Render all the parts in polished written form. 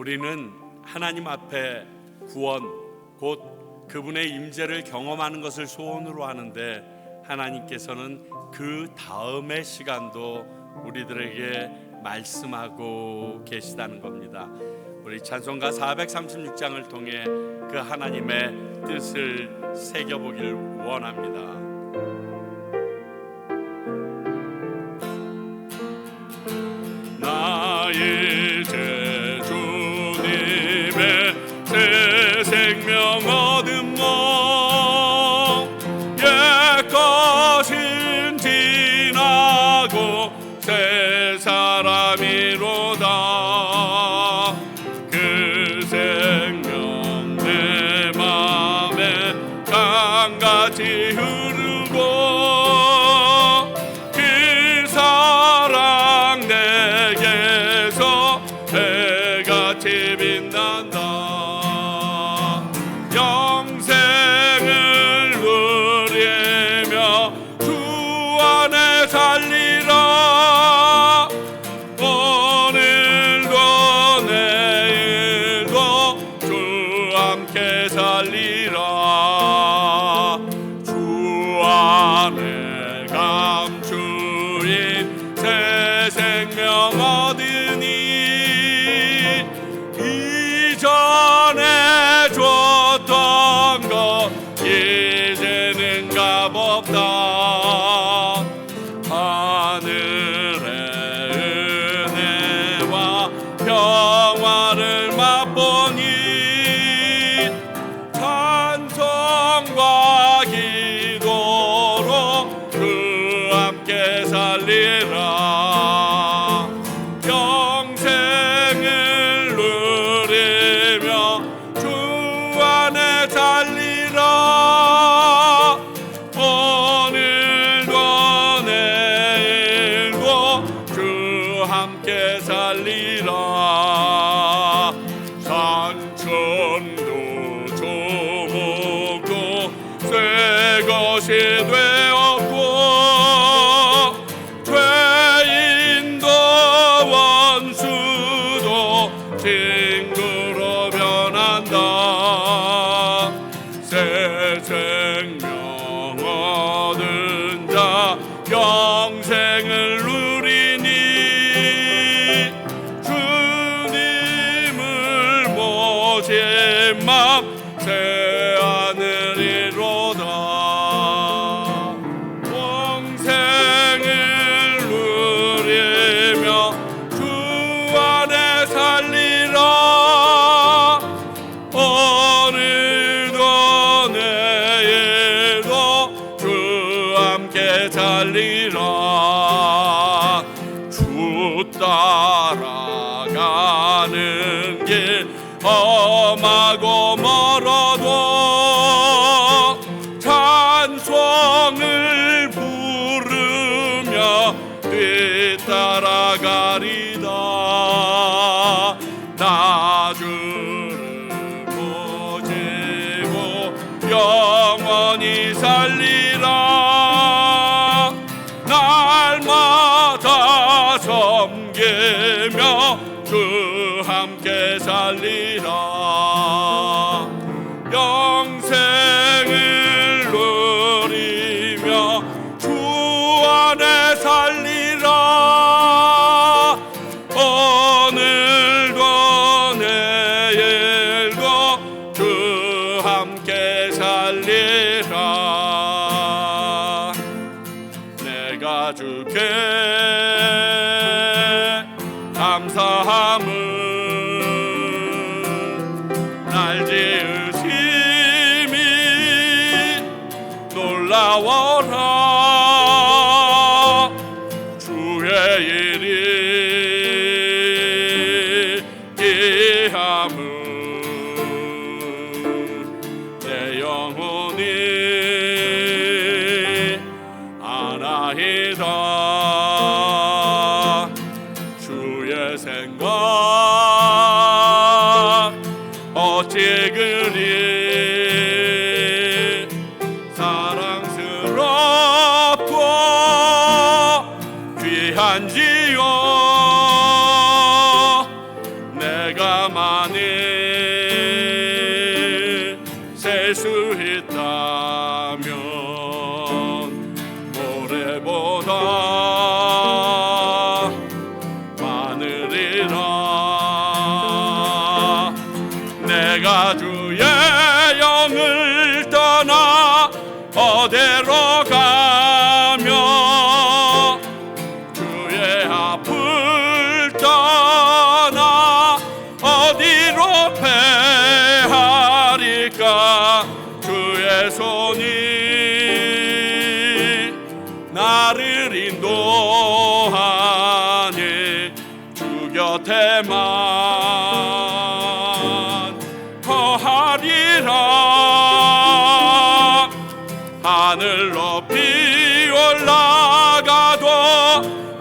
우리는 하나님 앞에 구원, 곧 그분의 임재를 경험하는 것을 소원으로 하는데, 하나님께서는 그 다음의 시간도 우리들에게 말씀하고 계시다는 겁니다. 우리 찬송가 436장을 통해 그 하나님의 뜻을 새겨보길 원합니다. 나의 이제 주님의 새 생명 얻은 몸, 옛것은 지나고 새 사람이로다. 그 생명 내 맘에 강같이 흐르고 그 사랑 내게서 해같이 빛난다. 영생을 누리며 주 안에 살리라. 오늘도 내일도 주 함께 살리라. 주 안에 감추인 새 생명 얻으니 이전에 줬던 것 이제는 값없다. 하늘의 은혜와 평화를 맛보니 찬송과 기도로 그 함께 살리라. 영생을 누리며 주 안에 살리라. 오늘도 내일도 주 함께 살리라. 산천도 조목도 새 것이 되었고 죄인도 원수도 친구로 변한다. 새 생명 얻은 자 영생을 누리니 주님을 모신 맘 새 하늘이로다. 영생을 누리며 주 안에 살리라. 오늘도 내일도 주 함께 살리라. 주 따라가는 길 험하고 멀어도 찬송을 부르며 뒤따라가리다. 나 주를 모시고 영원히 살리라. 날마다 섬기며 주 함께 살리라. 영생을 누리며 주 안에 살리라. 오늘도 내일도 주 함께 살리라. 내가 주께 감사함을 날 지으심이 놀라워라. 주의 일이 기함을 내 영혼이 아나이다. 주의 생각 어찌 그리 사랑스러워 있다면 모래보다 많으리라. 내가 주의 영을 떠나 어디로 가며 주의 앞을 떠나 어디로 패하리까. 주의 손이 나를 인도하니 주 곁에만 거하리라. 하늘 높이 올라가도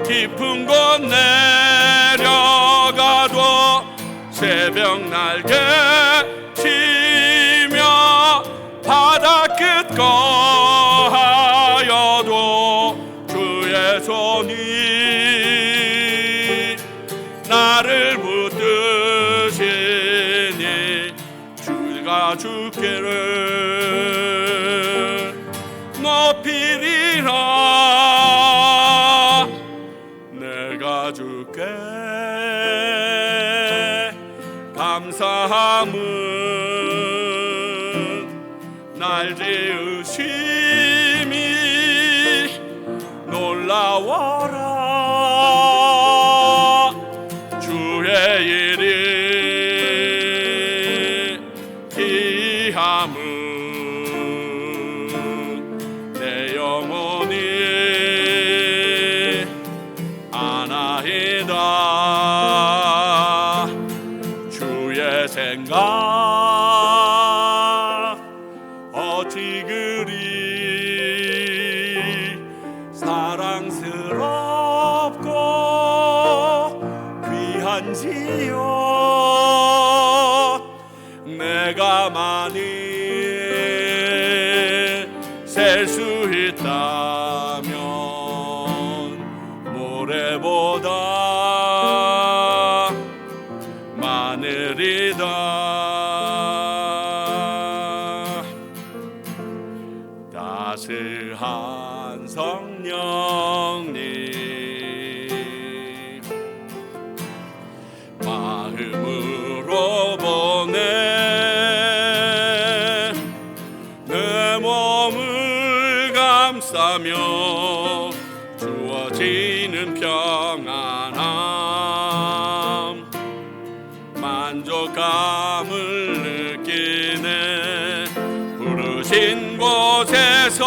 깊은 곳 내려가도 새벽 날개 치며 바다 끝 거하여도 주의 손이 나를 붙드시니 주가 주께를 높이리라. 내가 주께 감사함은 날 지으심이 놀라워라. 주의 일이 귀함은 내 영혼이 아나이다. 주의 생각 어찌 그리 사랑스럽고 귀한지요. 내가 만일 셀 수 있다면 모래보다 많으리다. 따스한 성령님 마음으로 보내 내 몸을 감싸며 주어지는 평안함 만족감을 느끼네. 부르신 곳에서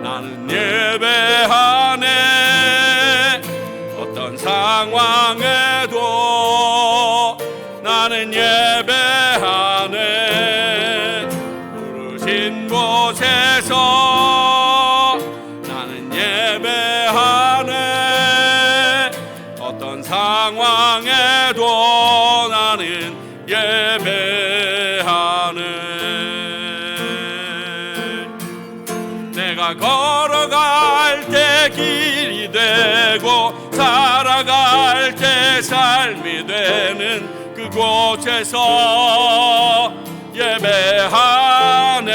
나는 예배하네. 어떤 상황에도 나는 예배하네. 부르신 곳에서 나는 예배하네. 어떤 상황에도 나는 예배하네. 내가 걸어갈 때 길이 되고 살아갈 때 삶이 되는 그곳에서 예배하네.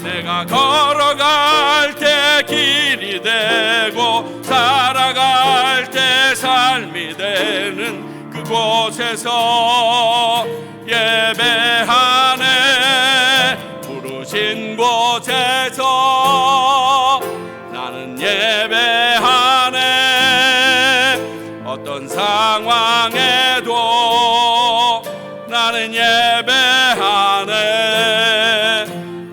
내가 걸어갈 때 길이 되고 살아갈 때 삶이 되는 그곳에서 예배하네. 부르신 곳에서 나는 예배하네. 어떤 상황에도 나는 예배하네.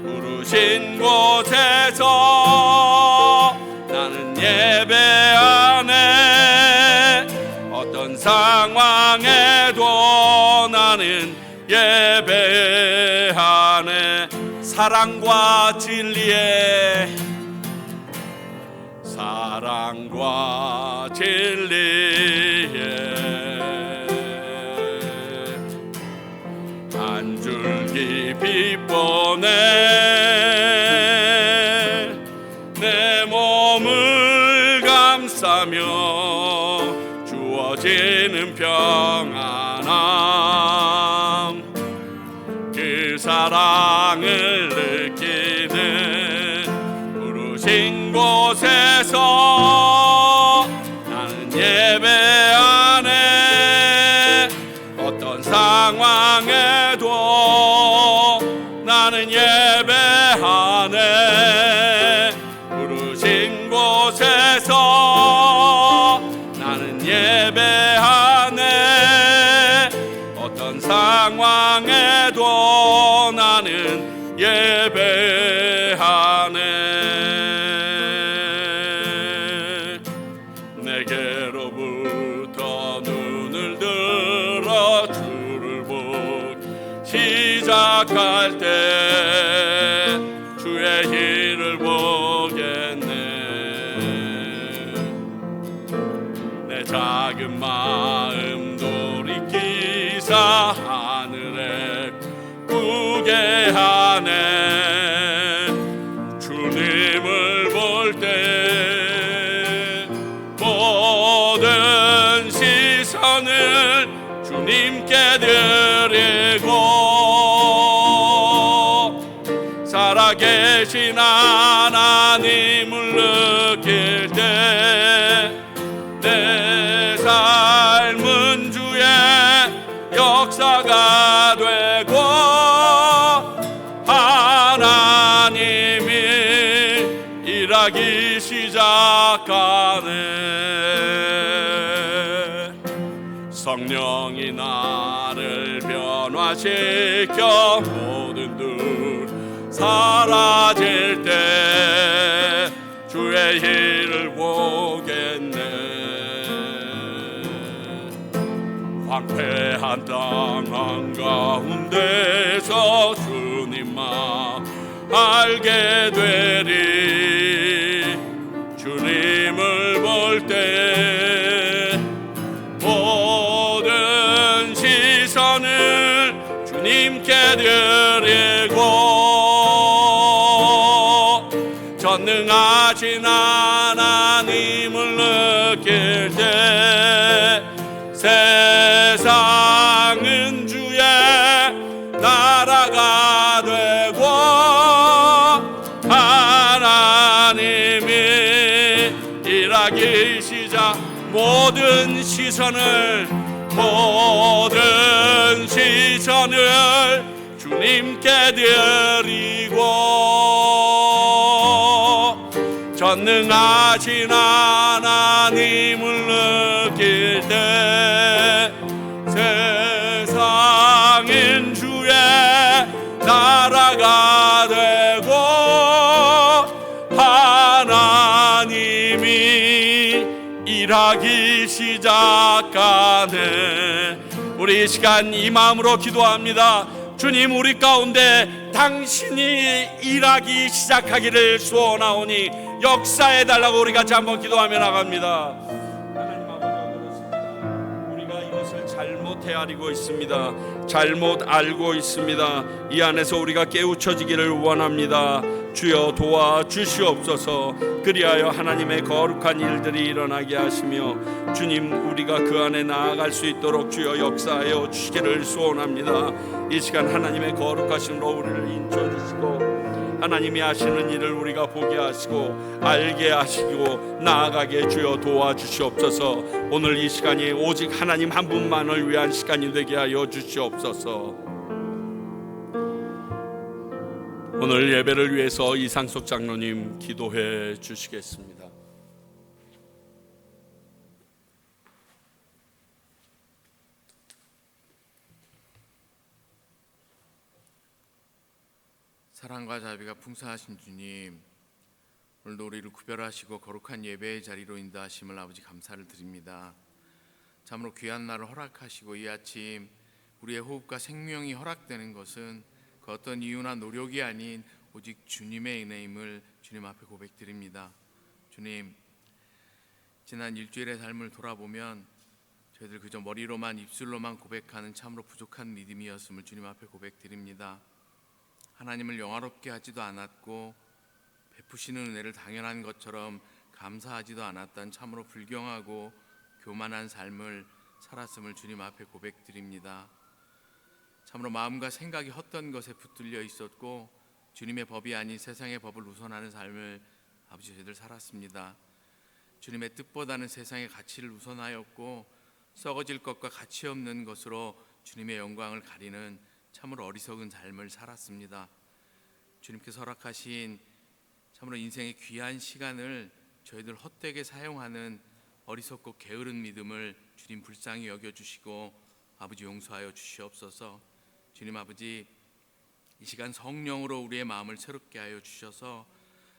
부르신 곳에서 나는 예배하네. 어떤 상황에도 나는 예배하네. 사랑과 진리에 사랑과 진리에 한 줄기 빛보내 내 몸을 감싸며 주어지는 평안함 그 사랑을 느끼는 부르신 곳에서 나는 예배하네. 어떤 상황에도 나는 예배하네. 부르신 곳에서 나는 예배하네. 어떤 상황에도 나는 예배하네. 내게로부터 눈을 들어 주를 보기 시작할 때 주의 일을 보겠네. 내 작은 마음 돌이키사 하늘에 꾸게 하네. 주님을 볼 때 모든 시선을 주님께 드리고 살아계신 하나님을 느낄 때 내 삶은 주의 역사가 되고 하나님이 일하기 시작하네. 성령이 나를 변화시켜 모든 눈 사라질 때 주의 일을 보겠네. 황폐한 땅 한가운데서 주님만 알게 되리. 주님을 볼 때 모든 시선을 주님께 드리고 전능하신 하나님을 느낄 때 세상은 주의 나라가 되고 하나님이 일하기 시작. 모든 시선을 주님께 드리고 전능하신 하나님을 느낄 때 세상인 주의 나라가 되고 하나님이 일하기 시작하네. 우리 이 시간 이 마음으로 기도합니다. 주님, 우리 가운데 당신이 일하기 시작하기를 소원하오니 역사해달라고 우리 같이 한번 기도하며 나갑니다. 하나님 아버지, 그렇습니다. 우리가 이것을 잘못 헤아리고 있습니다. 잘못 알고 있습니다. 이 안에서 우리가 깨우쳐지기를 원합니다. 주여 도와주시옵소서. 그리하여 하나님의 거룩한 일들이 일어나게 하시며 주님, 우리가 그 안에 나아갈 수 있도록 주여 역사하여 주시기를 소원합니다. 이 시간 하나님의 거룩하심으로 우리를 인쳐주시고 하나님이 하시는 일을 우리가 보게 하시고 알게 하시고 나아가게 주여 도와주시옵소서. 오늘 이 시간이 오직 하나님 한 분만을 위한 시간이 되게 하여 주시옵소서. 오늘 예배를 위해서 이상숙 장로님 기도해 주시겠습니다. 사랑과 자비가 풍성하신 주님, 오늘도 우리를 구별하시고 거룩한 예배의 자리로 인도하심을 아버지 감사를 드립니다. 참으로 귀한 날을 허락하시고 이 아침 우리의 호흡과 생명이 허락되는 것은 그 어떤 이유나 노력이 아닌 오직 주님의 은혜임을 주님 앞에 고백드립니다. 주님, 지난 일주일의 삶을 돌아보면 저희들 그저 머리로만 입술로만 고백하는 참으로 부족한 믿음이었음을 주님 앞에 고백드립니다. 하나님을 영화롭게 하지도 않았고 베푸시는 은혜를 당연한 것처럼 감사하지도 않았던 참으로 불경하고 교만한 삶을 살았음을 주님 앞에 고백드립니다. 참으로 마음과 생각이 헛된 것에 붙들려 있었고 주님의 법이 아닌 세상의 법을 우선하는 삶을 아버지 저희들 살았습니다. 주님의 뜻보다는 세상의 가치를 우선하였고 썩어질 것과 가치 없는 것으로 주님의 영광을 가리는 참으로 어리석은 삶을 살았습니다. 주님께서 허락하신 참으로 인생의 귀한 시간을 저희들 헛되게 사용하는 어리석고 게으른 믿음을 주님 불쌍히 여겨주시고 아버지 용서하여 주시옵소서. 주님 아버지, 이 시간 성령으로 우리의 마음을 새롭게 하여 주셔서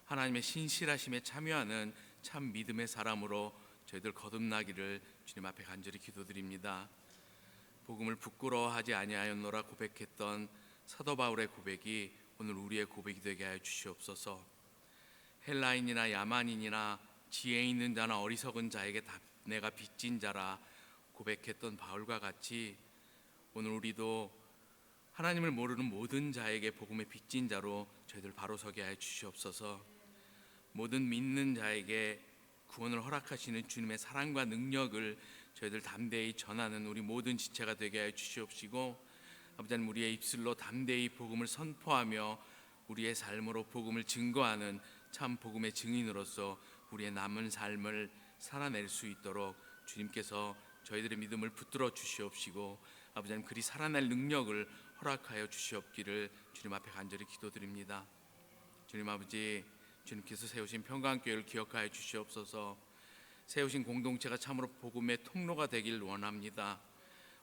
하나님의 신실하심에 참여하는 참 믿음의 사람으로 저희들 거듭나기를 주님 앞에 간절히 기도드립니다. 복음을 부끄러워하지 아니하였노라 고백했던 사도 바울의 고백이 오늘 우리의 고백이 되게 하여 주시옵소서. 헬라인이나 야만인이나 지혜 있는 자나 어리석은 자에게 내가 빚진 자라 고백했던 바울과 같이 오늘 우리도 하나님을 모르는 모든 자에게 복음의 빚진 자로 저희들 바로 서게 하여 주시옵소서. 모든 믿는 자에게 구원을 허락하시는 주님의 사랑과 능력을 저희들 담대히 전하는 우리 모든 지체가 되게 하여 주시옵시고, 아버지 하나님, 우리의 입술로 담대히 복음을 선포하며 우리의 삶으로 복음을 증거하는 참 복음의 증인으로서 우리의 남은 삶을 살아낼 수 있도록 주님께서 저희들의 믿음을 붙들어 주시옵시고, 아버지 하나님, 그리 살아낼 능력을 허락하여 주시옵기를 주님 앞에 간절히 기도드립니다. 주님 아버지, 주님께서 세우신 평강교회를 기억하여 주시옵소서. 세우신 공동체가 참으로 복음의 통로가 되길 원합니다.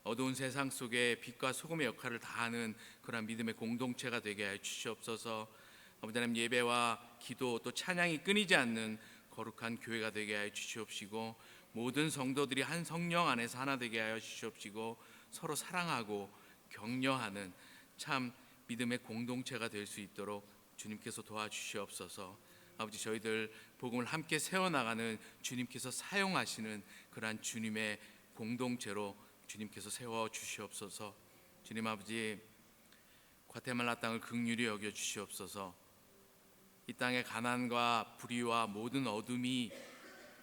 어두운 세상 속에 빛과 소금의 역할을 다하는 그런 믿음의 공동체가 되게 하여 주시옵소서. 아버지 하나님, 예배와 기도 또 찬양이 끊이지 않는 거룩한 교회가 되게 하여 주시옵시고, 모든 성도들이 한 성령 안에서 하나 되게 하여 주시옵시고, 서로 사랑하고 격려하는 참 믿음의 공동체가 될 수 있도록 주님께서 도와주시옵소서. 아버지, 저희들 복음을 함께 세워나가는 주님께서 사용하시는 그러한 주님의 공동체로 주님께서 세워주시옵소서. 주님 아버지, 과테말라 땅을 긍휼히 여겨주시옵소서. 이 땅의 가난과 불의와 모든 어둠이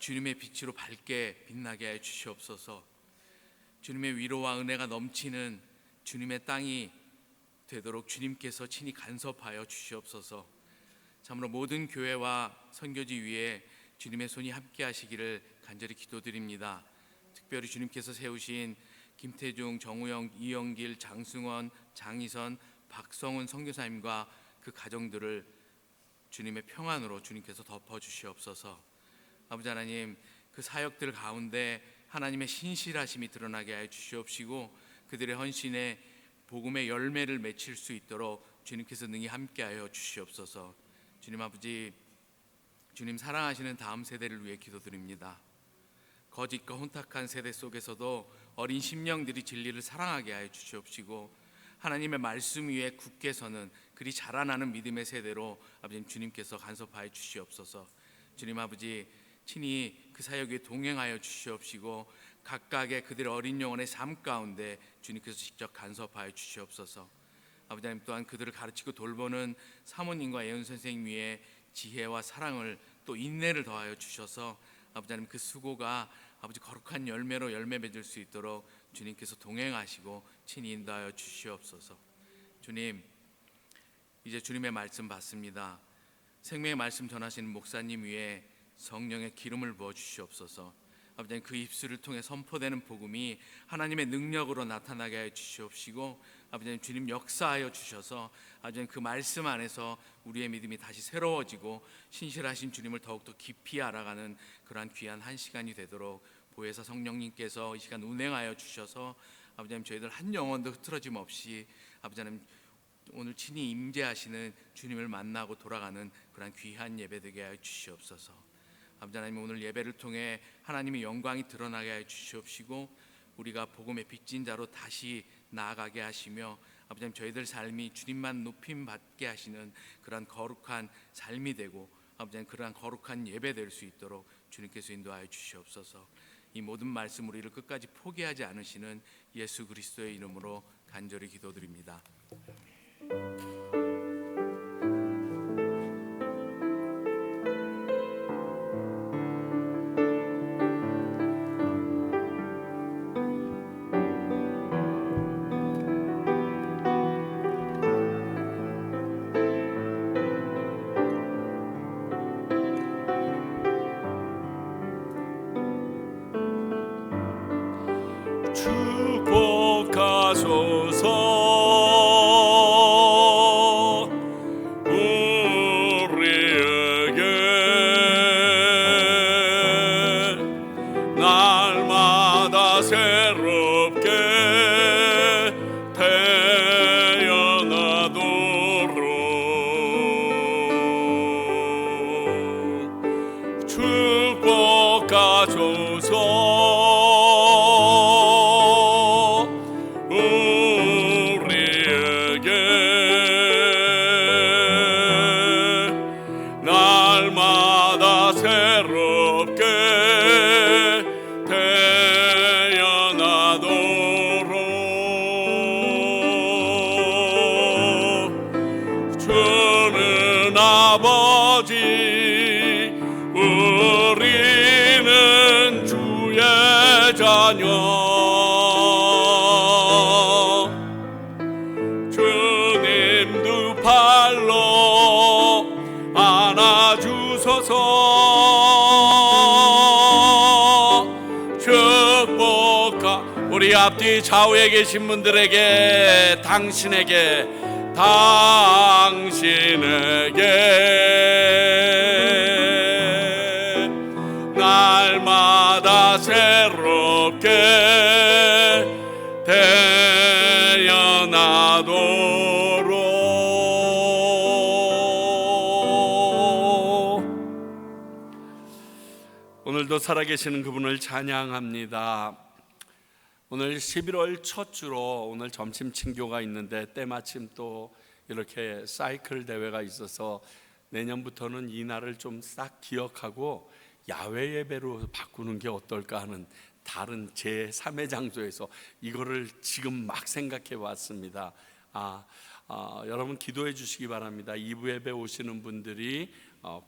주님의 빛으로 밝게 빛나게 해 주시옵소서. 주님의 위로와 은혜가 넘치는 주님의 땅이 되도록 주님께서 친히 간섭하여 주시옵소서. 참으로 모든 교회와 선교지 위에 주님의 손이 함께 하시기를 간절히 기도드립니다. 특별히 주님께서 세우신 김태중, 정우영, 이영길, 장승원, 장희선, 박성훈 선교사님과 그 가정들을 주님의 평안으로 주님께서 덮어주시옵소서. 아버지 하나님, 그 사역들 가운데 하나님의 신실하심이 드러나게 하여 주시옵시고, 그들의 헌신에 복음의 열매를 맺힐 수 있도록 주님께서 능히 함께하여 주시옵소서. 주님 아버지, 주님 사랑하시는 다음 세대를 위해 기도드립니다. 거짓과 혼탁한 세대 속에서도 어린 심령들이 진리를 사랑하게 하여 주시옵시고, 하나님의 말씀 위에 굳게 서는 그리 자라나는 믿음의 세대로 아버지 주님께서 간섭하여 주시옵소서. 주님 아버지, 친히 그 사역 위에 동행하여 주시옵시고, 각각의 그들의 어린 영혼의 삶 가운데 주님께서 직접 간섭하여 주시옵소서. 아버지 하나님, 또한 그들을 가르치고 돌보는 사모님과 예언 선생님 위에 지혜와 사랑을 또 인내를 더하여 주셔서 아버지 하나님, 그 수고가 아버지 거룩한 열매로 열매 맺을 수 있도록 주님께서 동행하시고 친히 인도하여 주시옵소서. 주님, 이제 주님의 말씀 받습니다. 생명의 말씀 전하시는 목사님 위에 성령의 기름을 부어 주시옵소서. 아버지 하나님, 그 입술을 통해 선포되는 복음이 하나님의 능력으로 나타나게 하여 주시옵시고, 아버지 하나님, 주님 역사하여 주셔서 아버지 하나님, 그 말씀 안에서 우리의 믿음이 다시 새로워지고 신실하신 주님을 더욱더 깊이 알아가는 그러한 귀한 한 시간이 되도록 보혜사 성령님께서 이 시간 운행하여 주셔서 아버지 하나님, 저희들 한 영혼도 흐트러짐 없이 아버지 하나님, 오늘 친히 임재하시는 주님을 만나고 돌아가는 그러한 귀한 예배 되게 하여 주시옵소서. 아버지 하나님, 오늘 예배를 통해 하나님의 영광이 드러나게 하여 주시옵시고, 우리가 복음의 빚진 자로 다시 나아가게 하시며 아버지 하나님, 저희들 삶이 주님만 높임 받게 하시는 그러한 거룩한 삶이 되고 아버지 하나님, 그러한 거룩한 예배 될 수 있도록 주님께서 인도하여 주시옵소서. 이 모든 말씀 우리를 끝까지 포기하지 않으시는 예수 그리스도의 이름으로 간절히 기도드립니다. 팔로 안아주소서. 축복하 우리 앞뒤 좌우에 계신 분들에게 당신에게 날마다 새롭게 태어나도록. 오늘도 살아계시는 그분을 찬양합니다. 오늘 11월 첫 주로 오늘 점심 친교가 있는데 때마침 또 이렇게 사이클 대회가 있어서 내년부터는 이 날을 좀 싹 기억하고 야외 예배로 바꾸는 게 어떨까 하는 다른 제3의 장소에서 이거를 지금 막 생각해 봤습니다. 여러분 기도해 주시기 바랍니다. 2부 예배 오시는 분들이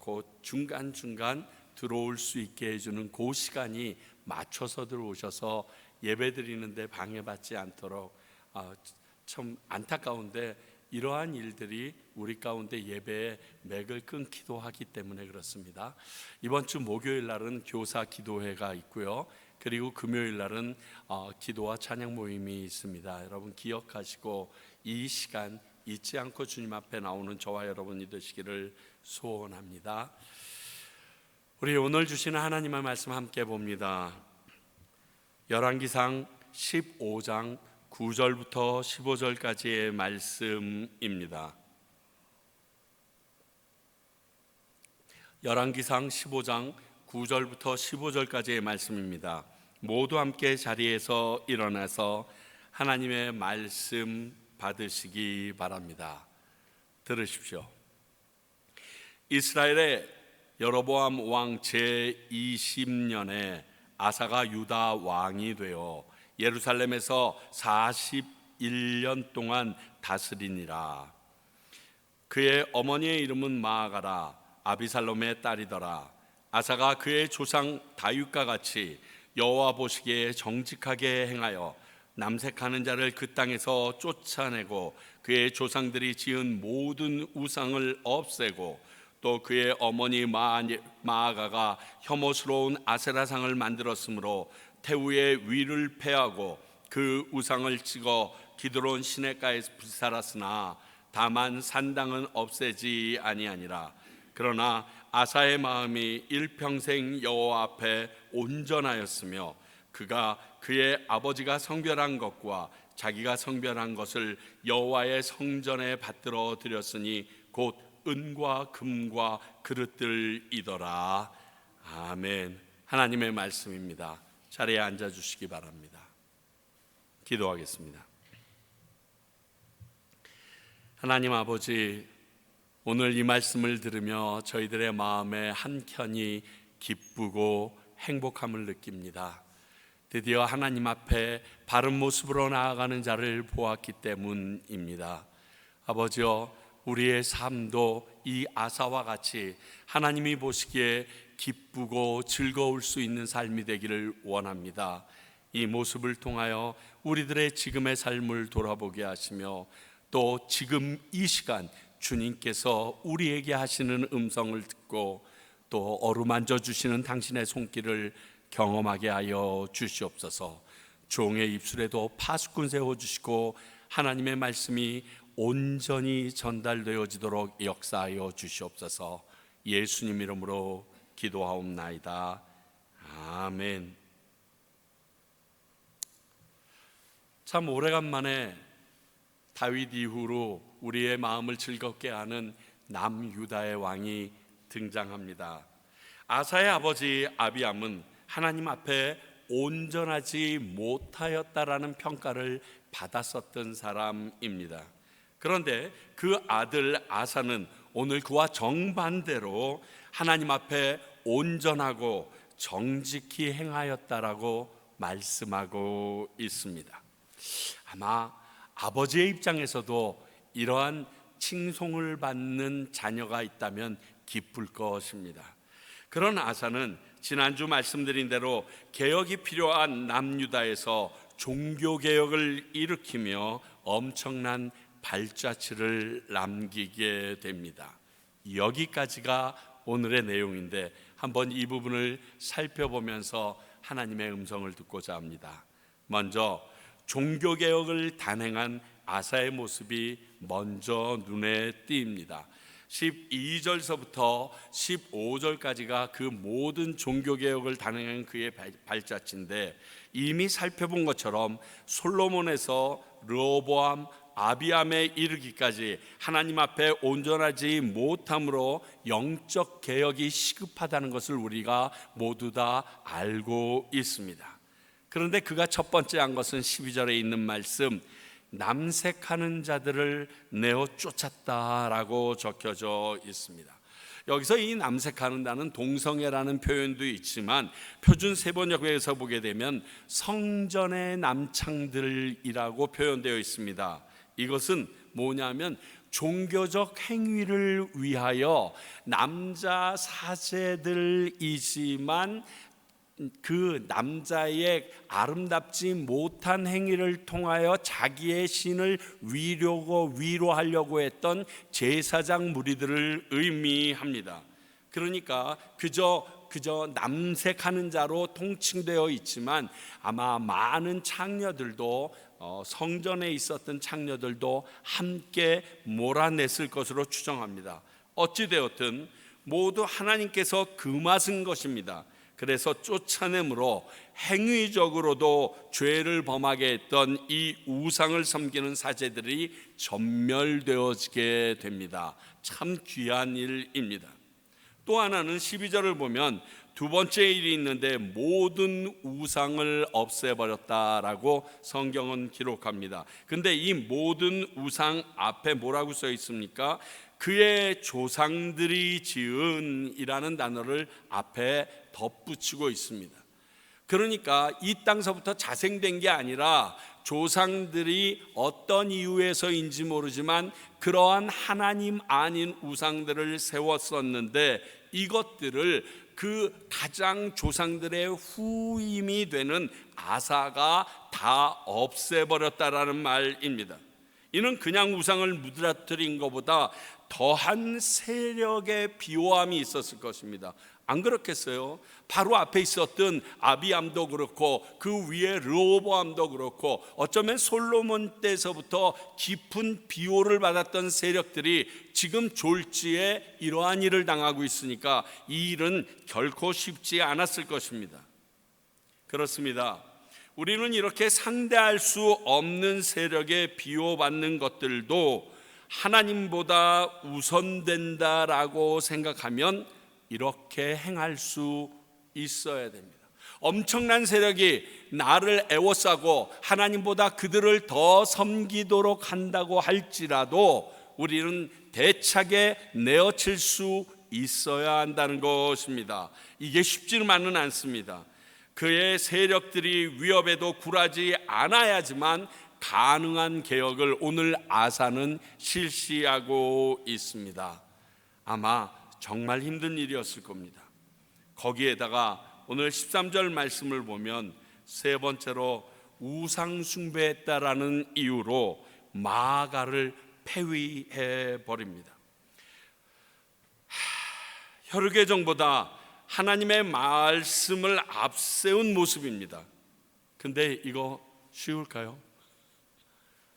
그 중간중간 들어올 수 있게 해주는 그 시간이 맞춰서 들어오셔서 예배 드리는데 방해받지 않도록. 참 안타까운데 이러한 일들이 우리 가운데 예배의 맥을 끊기도 하기 때문에 그렇습니다. 이번 주 목요일 날은 교사 기도회가 있고요. 그리고 금요일 날은 기도와 찬양 모임이 있습니다. 여러분 기억하시고 이 시간 잊지 않고 주님 앞에 나오는 저와 여러분이 되시기를 소원합니다. 우리 오늘 주시는 하나님의 말씀 함께 봅니다. 열왕기상 15장 9절부터 15절까지의 말씀입니다. 열왕기상 15장 9절부터 15절까지의 말씀입니다. 모두 함께 자리에서 일어나서 하나님의 말씀 받으시기 바랍니다. 들으십시오. 이스라엘의 여로보암 왕 제20년에 아사가 유다 왕이 되어 예루살렘에서 41년 동안 다스리니라. 그의 어머니의 이름은 마아가라 아비살롬의 딸이더라. 아사가 그의 조상 다윗과 같이 여호와 보시기에 정직하게 행하여 남색하는 자를 그 땅에서 쫓아내고 그의 조상들이 지은 모든 우상을 없애고 또 그의 어머니 마아가가 혐오스러운 아세라상을 만들었으므로 태우의 위를 패하고 그 우상을 찍어 기드론 시냇가에 불살았으나 다만 산당은 없애지 아니하니라. 그러나 아사의 마음이 일평생 여호와 앞에 온전하였으며 그가 그의 아버지가 성별한 것과 자기가 성별한 것을 여호와의 성전에 받들어 드렸으니 곧 은과 금과 그릇들이더라. 아멘. 하나님의 말씀입니다. 자리에 앉아 주시기 바랍니다. 기도하겠습니다. 하나님 아버지, 오늘 이 말씀을 들으며 저희들의 마음에 한켠이 기쁘고 행복함을 느낍니다. 드디어 하나님 앞에 바른 모습으로 나아가는 자를 보았기 때문입니다. 아버지여, 우리의 삶도 이 아사와 같이 하나님이 보시기에 기쁘고 즐거울 수 있는 삶이 되기를 원합니다. 이 모습을 통하여 우리들의 지금의 삶을 돌아보게 하시며 또 지금 이 시간 주님께서 우리에게 하시는 음성을 듣고 또 어루만져 주시는 당신의 손길을 경험하게 하여 주시옵소서. 종의 입술에도 파수꾼 세워주시고 하나님의 말씀이 온전히 전달되어지도록 역사하여 주시옵소서. 예수님 이름으로 기도하옵나이다. 아멘. 참 오래간만에 다윗 이후로 우리의 마음을 즐겁게 하는 남유다의 왕이 등장합니다. 아사의 아버지 아비암은 하나님 앞에 온전하지 못하였다라는 평가를 받았었던 사람입니다. 그런데 그 아들 아사는 오늘 그와 정반대로 하나님 앞에 온전하고 정직히 행하였다라고 말씀하고 있습니다. 아마 아버지의 입장에서도 이러한 칭송을 받는 자녀가 있다면 기쁠 것입니다. 그런 아사는 지난주 말씀드린 대로 개혁이 필요한 남유다에서 종교개혁을 일으키며 엄청난 발자취를 남기게 됩니다. 여기까지가 오늘의 내용인데 한번 이 부분을 살펴보면서 하나님의 음성을 듣고자 합니다. 먼저 종교개혁을 단행한 아사의 모습이 먼저 눈에 띕니다. 12절서부터 15절까지가 그 모든 종교개혁을 단행한 그의 발자취인데, 이미 살펴본 것처럼 솔로몬에서 르호보암, 아비암에 이르기까지 하나님 앞에 온전하지 못함으로 영적 개혁이 시급하다는 것을 우리가 모두 다 알고 있습니다. 그런데 그가 첫 번째 한 것은 12절에 있는 말씀, 남색하는 자들을 내어 쫓았다라고 적혀져 있습니다. 여기서 이 남색하는다는 동성애라는 표현도 있지만 표준 세번역에서 보게 되면 성전의 남창들이라고 표현되어 있습니다. 이것은 뭐냐면 종교적 행위를 위하여 남자 사제들이지만 그 남자의 아름답지 못한 행위를 통하여 자기의 신을 위로하려고 했던 제사장 무리들을 의미합니다. 그러니까 그저 남색하는 자로 통칭되어 있지만 아마 많은 창녀들도 성전에 있었던 창녀들도 함께 몰아냈을 것으로 추정합니다. 어찌되었든 모두 하나님께서 금하신 것입니다. 그래서 쫓아내므로 행위적으로도 죄를 범하게 했던 이 우상을 섬기는 사제들이 전멸되어지게 됩니다. 참 귀한 일입니다. 또 하나는 12절을 보면 두 번째 일이 있는데 모든 우상을 없애버렸다라고 성경은 기록합니다. 근데 이 모든 우상 앞에 뭐라고 써 있습니까? 그의 조상들이 지은 이라는 단어를 앞에 덧붙이고 있습니다. 그러니까 이 땅서부터 자생된 게 아니라 조상들이 어떤 이유에서인지 모르지만 그러한 하나님 아닌 우상들을 세웠었는데 이것들을 그 가장 조상들의 후임이 되는 아사가 다 없애버렸다라는 말입니다. 이는 그냥 우상을 무너뜨린 것보다 더한 세력의 비호함이 있었을 것입니다. 안 그렇겠어요? 바로 앞에 있었던 아비암도 그렇고 그 위에 르호보암도 그렇고 어쩌면 솔로몬 때서부터 깊은 비호를 받았던 세력들이 지금 졸지에 이러한 일을 당하고 있으니까 이 일은 결코 쉽지 않았을 것입니다. 그렇습니다. 우리는 이렇게 상대할 수 없는 세력에 비호받는 것들도 하나님보다 우선된다라고 생각하면 이렇게 행할 수 있어야 됩니다. 엄청난 세력이 나를 애워싸고 하나님보다 그들을 더 섬기도록 한다고 할지라도 우리는 대차게 내어칠 수 있어야 한다는 것입니다. 이게 쉽지만은 않습니다. 그의 세력들이 위협에도 굴하지 않아야지만 가능한 개혁을 오늘 아사는 실시하고 있습니다. 아마 정말 힘든 일이었을 겁니다. 거기에다가 오늘 13절 말씀을 보면 세 번째로 우상 숭배했다라는 이유로 마아가를 폐위해 버립니다. 혈계정보다 하나님의 말씀을 앞세운 모습입니다. 근데 이거 쉬울까요?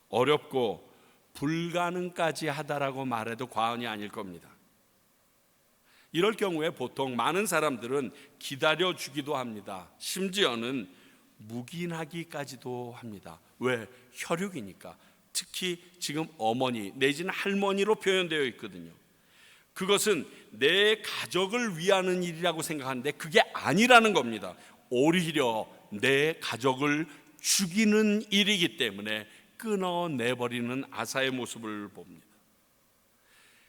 어렵고 불가능까지 하다라고 말해도 과언이 아닐 겁니다. 이럴 경우에 보통 많은 사람들은 기다려주기도 합니다. 심지어는 묵인하기까지도 합니다. 왜? 혈육이니까. 특히 지금 어머니 내지는 할머니로 표현되어 있거든요. 그것은 내 가족을 위하는 일이라고 생각하는데 그게 아니라는 겁니다. 오히려 내 가족을 죽이는 일이기 때문에 끊어내버리는 아사의 모습을 봅니다.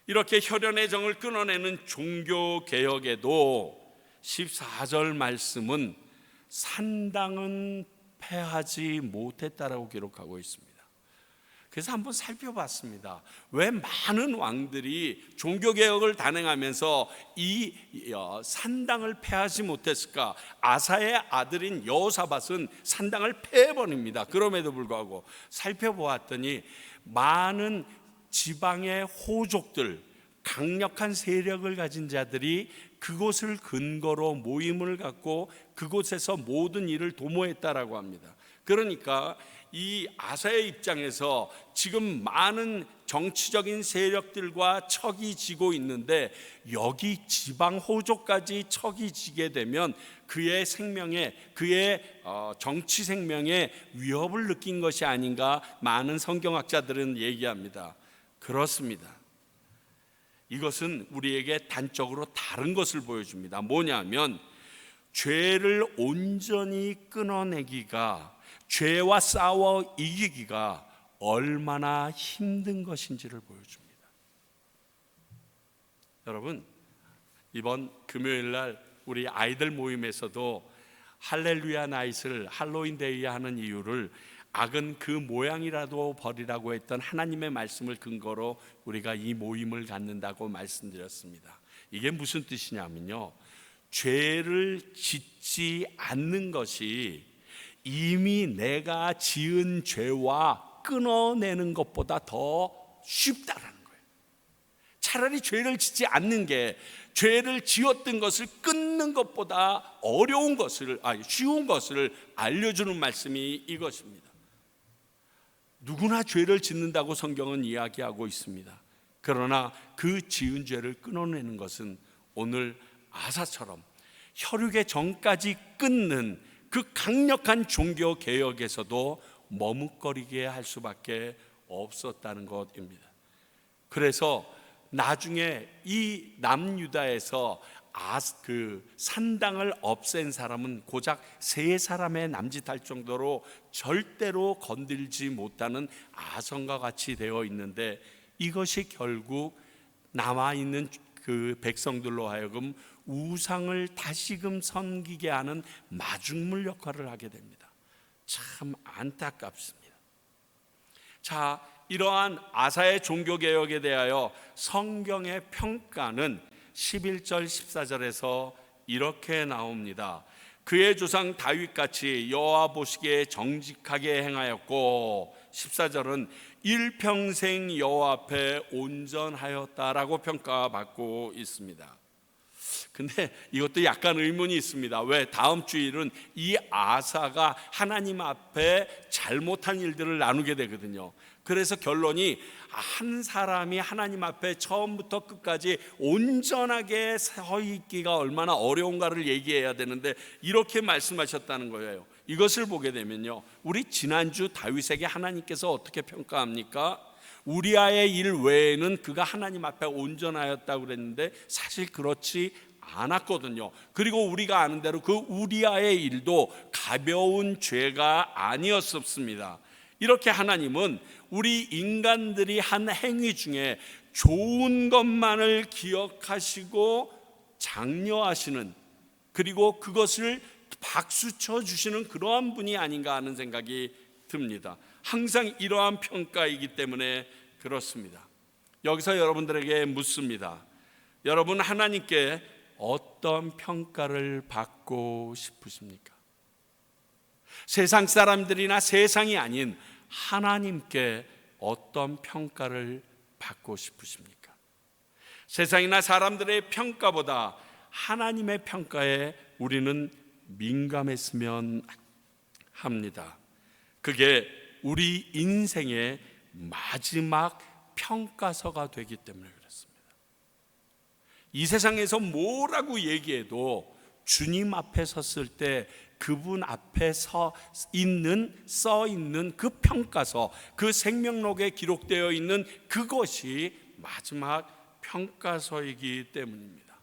이렇게 혈연의 정을 끊어내는 종교개혁에도 14절 말씀은 산당은 패하지 못했다라고 기록하고 있습니다. 그래서 한번 살펴봤습니다. 왜 많은 왕들이 종교개혁을 단행하면서 이 산당을 패하지 못했을까? 아사의 아들인 여호사밧은 산당을 패해버립니다. 그럼에도 불구하고 살펴보았더니 많은 지방의 호족들, 강력한 세력을 가진 자들이 그곳을 근거로 모임을 갖고 그곳에서 모든 일을 도모했다라고 합니다. 그러니까 이 아사의 입장에서 지금 많은 정치적인 세력들과 척이 지고 있는데 여기 지방 호족까지 척이 지게 되면 그의 생명에, 그의 정치 생명에 위협을 느낀 것이 아닌가 많은 성경학자들은 얘기합니다. 그렇습니다. 이것은 우리에게 단적으로 다른 것을 보여줍니다. 뭐냐면 죄를 온전히 끊어내기가, 죄와 싸워 이기기가 얼마나 힘든 것인지를 보여줍니다. 여러분, 이번 금요일 날 우리 아이들 모임에서도 할렐루야 나잇을 할로윈 데이에 하는 이유를 악은 그 모양이라도 버리라고 했던 하나님의 말씀을 근거로 우리가 이 모임을 갖는다고 말씀드렸습니다. 이게 무슨 뜻이냐면요, 죄를 짓지 않는 것이 이미 내가 지은 죄와 끊어내는 것보다 더 쉽다라는 거예요. 차라리 죄를 짓지 않는 게 죄를 지었던 것을 끊는 것보다 어려운 것을, 쉬운 것을 알려주는 말씀이 이것입니다. 누구나 죄를 짓는다고 성경은 이야기하고 있습니다. 그러나 그 지은 죄를 끊어내는 것은 오늘 아사처럼 혈육의 정까지 끊는 그 강력한 종교 개혁에서도 머뭇거리게 할 수밖에 없었다는 것입니다. 그래서 나중에 이 남유다에서 그 산당을 없앤 사람은 고작 3사람의 남짓할 정도로 절대로 건들지 못하는 아성과 같이 되어 있는데, 이것이 결국 남아있는 그 백성들로 하여금 우상을 다시금 섬기게 하는 마중물 역할을 하게 됩니다. 참 안타깝습니다. 자, 이러한 아사의 종교개혁에 대하여 성경의 평가는 11절 14절에서 이렇게 나옵니다. 그의 조상 다윗같이 여호와 보시기에 정직하게 행하였고, 14절은 일평생 여호와 앞에 온전하였다라고 평가받고 있습니다. 근데 이것도 약간 의문이 있습니다. 왜? 다음 주일은 이 아사가 하나님 앞에 잘못한 일들을 나누게 되거든요. 그래서 결론이 한 사람이 하나님 앞에 처음부터 끝까지 온전하게 서 있기가 얼마나 어려운가를 얘기해야 되는데 이렇게 말씀하셨다는 거예요. 이것을 보게 되면요, 우리 지난주 다윗에게 하나님께서 어떻게 평가합니까? 우리아의 일 외에는 그가 하나님 앞에 온전하였다고 그랬는데 사실 그렇지 않았거든요. 그리고 우리가 아는 대로 그 우리아의 일도 가벼운 죄가 아니었습니다. 이렇게 하나님은 우리 인간들이 한 행위 중에 좋은 것만을 기억하시고 장려하시는, 그리고 그것을 박수 쳐주시는 그러한 분이 아닌가 하는 생각이 듭니다. 항상 이러한 평가이기 때문에 그렇습니다. 여기서 여러분들에게 묻습니다. 여러분, 하나님께 어떤 평가를 받고 싶으십니까? 세상 사람들이나 세상이 아닌 하나님께 어떤 평가를 받고 싶으십니까? 세상이나 사람들의 평가보다 하나님의 평가에 우리는 민감했으면 합니다. 그게 우리 인생의 마지막 평가서가 되기 때문에 그렇습니다. 이 세상에서 뭐라고 얘기해도 주님 앞에 섰을 때 그분 앞에 써 있는 그 평가서, 그 생명록에 기록되어 있는 그것이 마지막 평가서이기 때문입니다.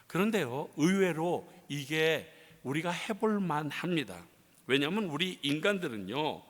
그런데요, 의외로 이게 우리가 해볼 만합니다. 왜냐하면 우리 인간들은요,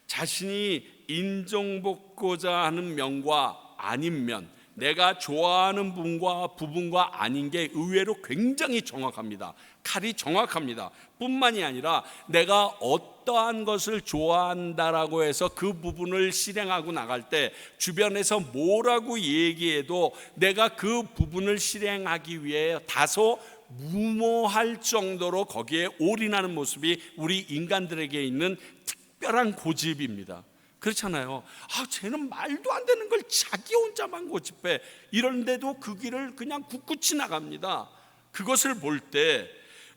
자신이 인정받고자 하는 면과 아닌 면, 내가 좋아하는 분과 부분과 아닌 게 의외로 굉장히 정확합니다. 칼이 정확합니다. 뿐만이 아니라 내가 어떠한 것을 좋아한다라고 해서 그 부분을 실행하고 나갈 때 주변에서 뭐라고 얘기해도 내가 그 부분을 실행하기 위해 다소 무모할 정도로 거기에 올인하는 모습이 우리 인간들에게 있는 특별한 고집입니다. 그렇잖아요. 쟤는 말도 안 되는 걸 자기 혼자만 고집해. 이런데도 그 길을 그냥 굳굳이 나갑니다. 그것을 볼 때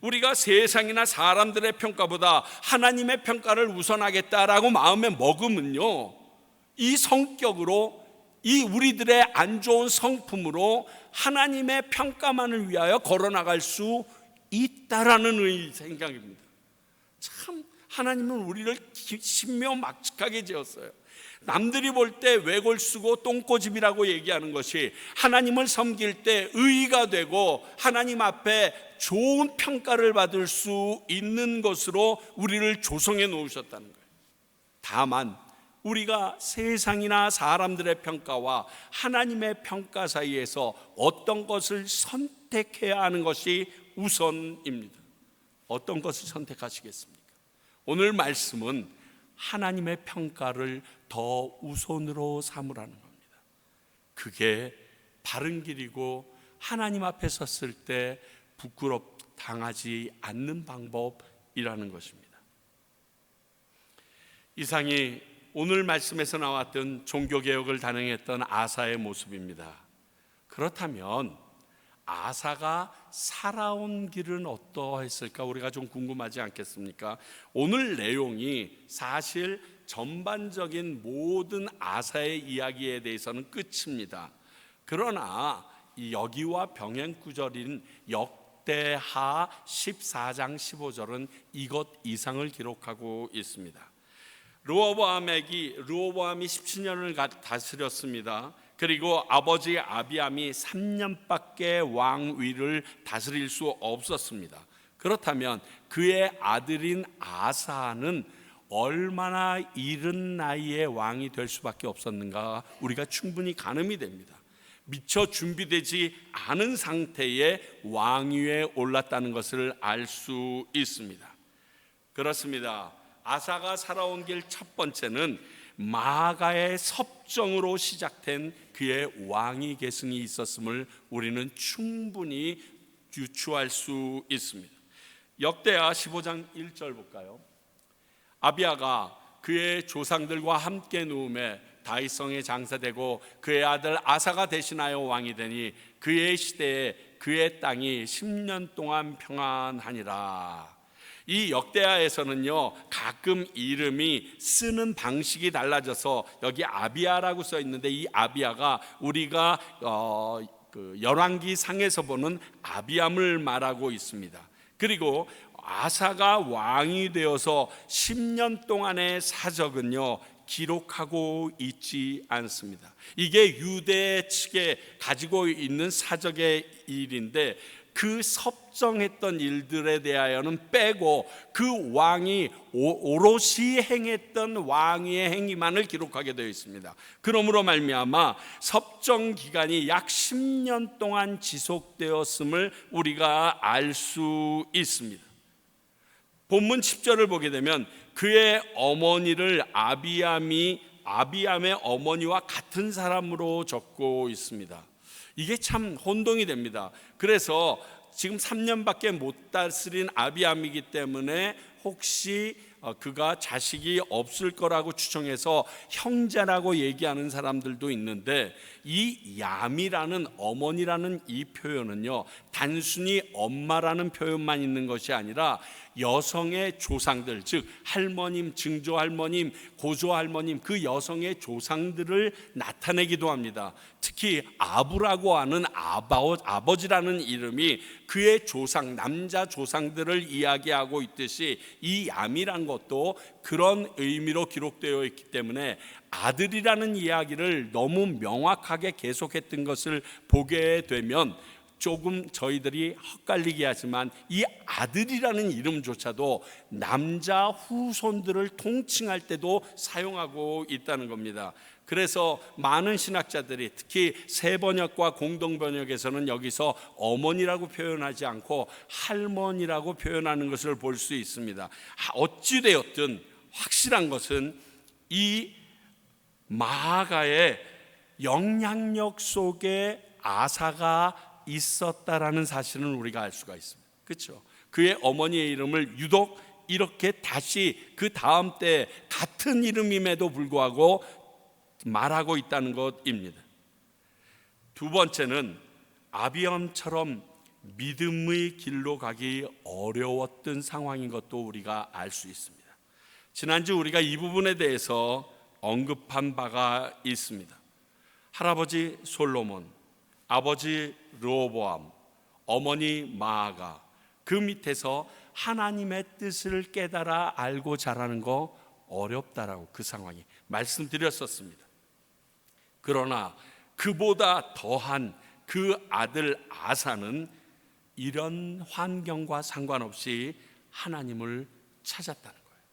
우리가 세상이나 사람들의 평가보다 하나님의 평가를 우선하겠다라고 마음에 먹으면요, 이 성격으로, 이 우리들의 안 좋은 성품으로 하나님의 평가만을 위하여 걸어나갈 수 있다라는 생각입니다. 참 하나님은 우리를 신묘막측하게 지었어요. 남들이 볼 때 외골수고 똥꼬집이라고 얘기하는 것이 하나님을 섬길 때 의의가 되고 하나님 앞에 좋은 평가를 받을 수 있는 것으로 우리를 조성해 놓으셨다는 거예요. 다만 우리가 세상이나 사람들의 평가와 하나님의 평가 사이에서 어떤 것을 선택해야 하는 것이 우선입니다. 어떤 것을 선택하시겠습니까? 오늘 말씀은 하나님의 평가를 더 우선으로 삼으라는 겁니다. 그게 바른 길이고 하나님 앞에 섰을 때 부끄럽당하지 않는 방법이라는 것입니다. 이상이 오늘 말씀에서 나왔던 종교개혁을 단행했던 아사의 모습입니다. 그렇다면 아사가 살아온 길은 어떠했을까 우리가 좀 궁금하지 않겠습니까? 오늘 내용이 사실 전반적인 모든 아사의 이야기에 대해서는 끝입니다. 그러나 이 여기와 병행 구절인 역대하 14장 15절은 이것 이상을 기록하고 있습니다. 르호보암이 17년을 다스렸습니다. 그리고 아버지 아비암이 3년밖에 왕위를 다스릴 수 없었습니다. 그렇다면 그의 아들인 아사는 얼마나 이른 나이에 왕이 될 수밖에 없었는가 우리가 충분히 가늠이 됩니다. 미처 준비되지 않은 상태에 왕위에 올랐다는 것을 알 수 있습니다. 그렇습니다. 아사가 살아온 길 첫 번째는 마아가의 섭정으로 시작된 그의 왕위 계승이 있었음을 우리는 충분히 유추할 수 있습니다. 역대하 15장 1절 볼까요? 아비야가 그의 조상들과 함께 누움에 다윗성에 장사되고 그의 아들 아사가 대신하여 왕이 되니 그의 시대에 그의 땅이 10년 동안 평안하니라. 이 역대하에서는요 가끔 이름이 쓰는 방식이 달라져서 여기 아비야라고 써 있는데 이 아비야가 우리가 열왕기 상에서 보는 아비암을 말하고 있습니다. 그리고 아사가 왕이 되어서 10년 동안의 사적은요 기록하고 있지 않습니다. 이게 유대 측에 가지고 있는 사적의 일인데 그 섭정했던 일들에 대하여는 빼고 그 왕이 오롯이 행했던 왕위의 행위만을 기록하게 되어 있습니다. 그러므로 말미암아 섭정 기간이 약 10년 동안 지속되었음을 우리가 알 수 있습니다. 본문 10절을 보게 되면 그의 어머니를 아비암의 어머니와 같은 사람으로 적고 있습니다. 이게 참 혼동이 됩니다. 그래서 지금 3년밖에 못 다스린 아비암이기 때문에 혹시 그가 자식이 없을 거라고 추정해서 형제라고 얘기하는 사람들도 있는데 이 얌이라는 어머니라는 이 표현은요 단순히 엄마라는 표현만 있는 것이 아니라 여성의 조상들, 즉 할머님, 증조할머님, 고조할머님, 그 여성의 조상들을 나타내기도 합니다. 특히 아부라고 하는 아버지라는 이름이 그의 조상, 남자 조상들을 이야기하고 있듯이 이 얌이란 것도 그런 의미로 기록되어 있기 때문에 아들이라는 이야기를 너무 명확하게 계속했던 것을 보게 되면 조금 저희들이 헛갈리게 하지만 이 아들이라는 이름조차도 남자 후손들을 통칭할 때도 사용하고 있다는 겁니다. 그래서 많은 신학자들이 특히 새번역과 공동번역에서는 여기서 어머니라고 표현하지 않고 할머니라고 표현하는 것을 볼 수 있습니다. 어찌되었든 확실한 것은 이 마아가의 영향력 속에 아사가 있었다라는 사실은 우리가 알 수가 있습니다. 그렇죠? 그의 어머니의 이름을 유독 이렇게 다시 그 다음 때 같은 이름임에도 불구하고 말하고 있다는 것입니다. 두 번째는 아비암처럼 믿음의 길로 가기 어려웠던 상황인 것도 우리가 알 수 있습니다. 지난주 우리가 이 부분에 대해서 언급한 바가 있습니다. 할아버지 솔로몬, 아버지 르호보암, 어머니 마아가 그 밑에서 하나님의 뜻을 깨달아 알고 자라는 거 어렵다라고 그 상황이 말씀드렸었습니다. 그러나 그보다 더한 그 아들 아사는 이런 환경과 상관없이 하나님을 찾았다는 거예요.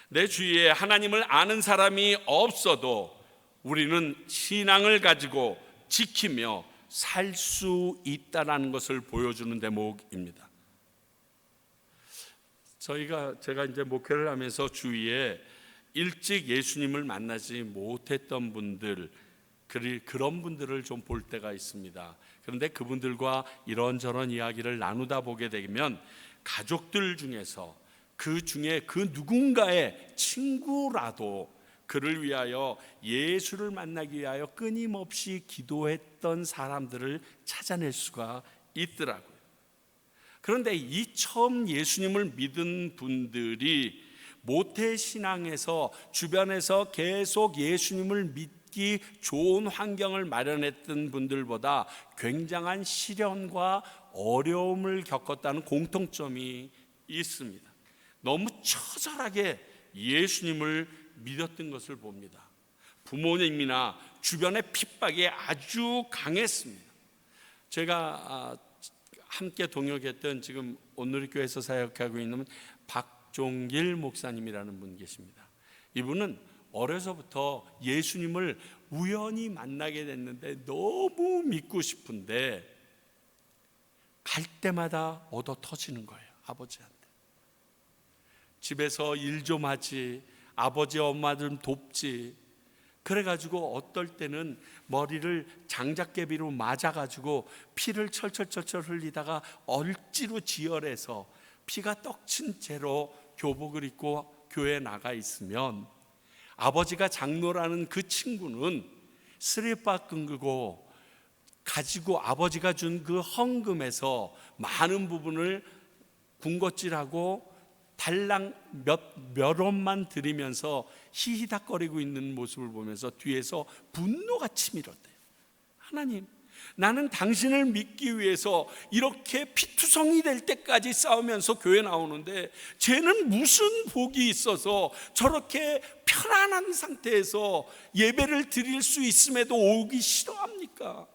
내 주위에 하나님을 아는 사람이 없어도 우리는 신앙을 가지고 지키며 살 수 있다는 것을 보여주는 대목입니다. 제가 이제 목회를 하면서 주위에 일찍 예수님을 만나지 못했던 분들, 그런 분들을 좀 볼 때가 있습니다. 그런데 그분들과 이런저런 이야기를 나누다 보게 되면 가족들 중에서 그 중에 그 누군가의 친구라도 그를 위하여 예수를 만나기 위하여 끊임없이 기도했던 사람들을 찾아낼 수가 있더라고요. 그런데 이 처음 예수님을 믿은 분들이 모태신앙에서 주변에서 계속 예수님을 믿기 좋은 환경을 마련했던 분들보다 굉장한 시련과 어려움을 겪었다는 공통점이 있습니다. 너무 처절하게 예수님을 믿었던 것을 봅니다. 부모님이나 주변의 핍박이 아주 강했습니다. 제가 함께 동역했던 지금 온누리교회에서 사역하고 있는 박종길 목사님이라는 분 계십니다. 이분은 어려서부터 예수님을 우연히 만나게 됐는데 너무 믿고 싶은데 갈 때마다 얻어 터지는 거예요. 아버지한테. 집에서 일 좀 하지, 아버지 엄마 좀 돕지. 그래가지고 어떨 때는 머리를 장작개비로 맞아가지고 피를 철철철철 흘리다가 억지로 지혈해서 피가 떡친 채로 교복을 입고 교회에 나가 있으면 아버지가 장로라는 그 친구는 쓰레빠 끊고 가지고 아버지가 준 그 헌금에서 많은 부분을 군것질하고 달랑 몇 원만 드리면서 히히닥거리고 있는 모습을 보면서 뒤에서 분노가 치밀었대요. 하나님, 나는 당신을 믿기 위해서 이렇게 피투성이 될 때까지 싸우면서 교회 나오는데 쟤는 무슨 복이 있어서 저렇게 편안한 상태에서 예배를 드릴 수 있음에도 오기 싫어합니까?